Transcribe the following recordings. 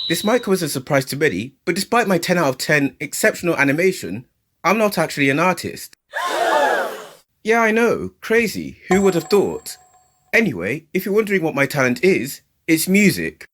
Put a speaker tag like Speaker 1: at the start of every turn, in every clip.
Speaker 1: This might come as a surprise to many, but despite my 10 out of 10 exceptional animation, I'm not actually an artist. Yeah, I know, crazy, who would have thought? Anyway, if you're wondering what my talent is, it's music.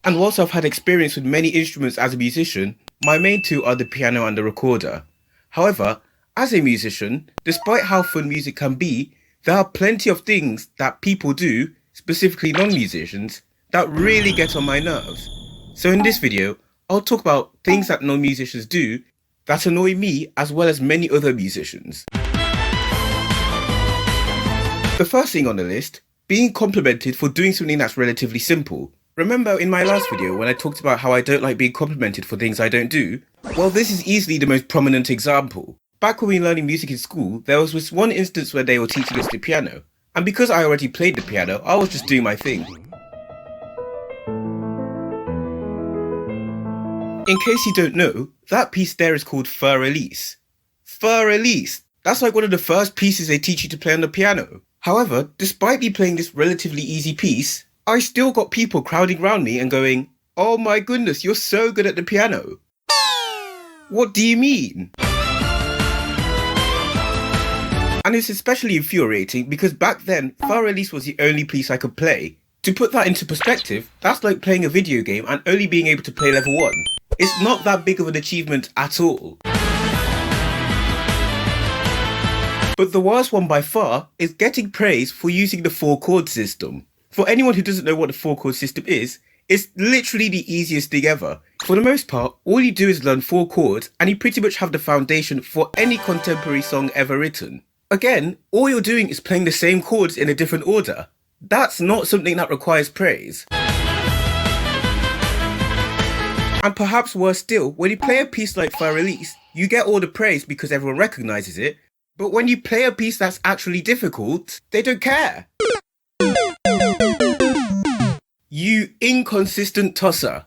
Speaker 1: And whilst I've had experience with many instruments as a musician, my main two are the piano and the recorder. However, as a musician, despite how fun music can be, there are plenty of things that people do, specifically non-musicians, that really get on my nerves. So in this video, I'll talk about things that non-musicians do that annoy me as well as many other musicians. The first thing on the list, being complimented for doing something that's relatively simple. Remember in my last video when I talked about how I don't like being complimented for things I don't do? Well, this is easily the most prominent example. Back when we were learning music in school, there was this one instance where they were teaching us the piano, and because I already played the piano, I was just doing my thing. In case you don't know, that piece there is called Fa Release. Fa Release! That's like one of the first pieces they teach you to play on the piano. However, despite me playing this relatively easy piece, I still got people crowding around me and going, "Oh my goodness, you're so good at the piano." What do you mean? And it's especially infuriating because back then, Fa Release was the only piece I could play. To put that into perspective, that's like playing a video game and only being able to play level 1. It's not that big of an achievement at all. But the worst one by far is getting praise for using the 4-chord system. For anyone who doesn't know what the 4-chord system is, it's literally the easiest thing ever. For the most part, all you do is learn 4 chords and you pretty much have the foundation for any contemporary song ever written. Again, all you're doing is playing the same chords in a different order. That's not something that requires praise. And perhaps worse still, when you play a piece like Fa Release, you get all the praise because everyone recognises it, but when you play a piece that's actually difficult, they don't care. You inconsistent tosser.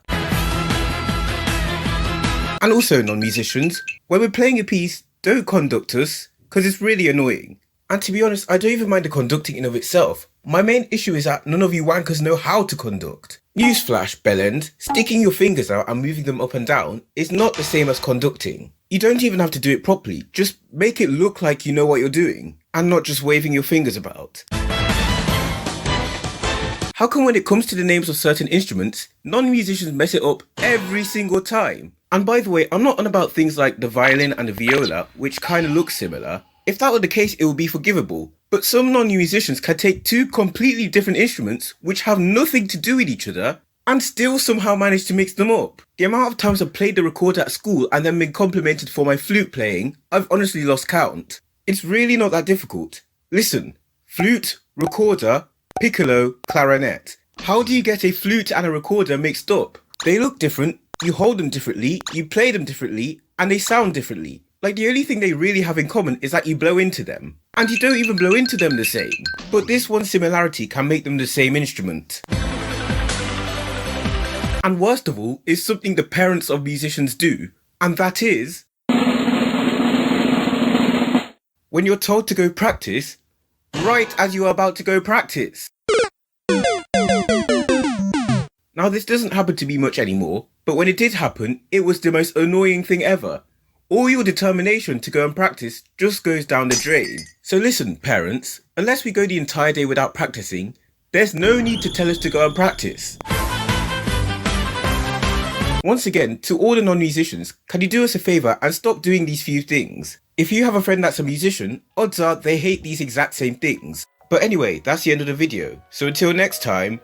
Speaker 1: And also non-musicians, when we're playing a piece, don't conduct us, because it's really annoying. And to be honest, I don't even mind the conducting in of itself. My main issue is that none of you wankers know how to conduct. Newsflash, bellend, sticking your fingers out and moving them up and down is not the same as conducting. You don't even have to do it properly, just make it look like you know what you're doing, and not just waving your fingers about. How come when it comes to the names of certain instruments, non-musicians mess it up every single time? And by the way, I'm not on about things like the violin and the viola, which kinda look similar. If that were the case, it would be forgivable. But some non-musicians can take two completely different instruments, which have nothing to do with each other, and still somehow manage to mix them up. The amount of times I've played the recorder at school and then been complimented for my flute playing, I've honestly lost count. It's really not that difficult. Listen, flute, recorder, piccolo, clarinet. How do you get a flute and a recorder mixed up? They look different, you hold them differently, you play them differently, and they sound differently. Like the only thing they really have in common is that you blow into them. And you don't even blow into them the same. But this one similarity can make them the same instrument. And worst of all is something the parents of musicians do. And that is, when you're told to go practice, right as you are about to go practice. Now this doesn't happen to me much anymore, but when it did happen, it was the most annoying thing ever. All your determination to go and practice just goes down the drain. So listen, parents, unless we go the entire day without practicing, there's no need to tell us to go and practice. Once again, to all the non-musicians, can you do us a favour and stop doing these few things? If you have a friend that's a musician, odds are they hate these exact same things. But anyway, that's the end of the video. So until next time,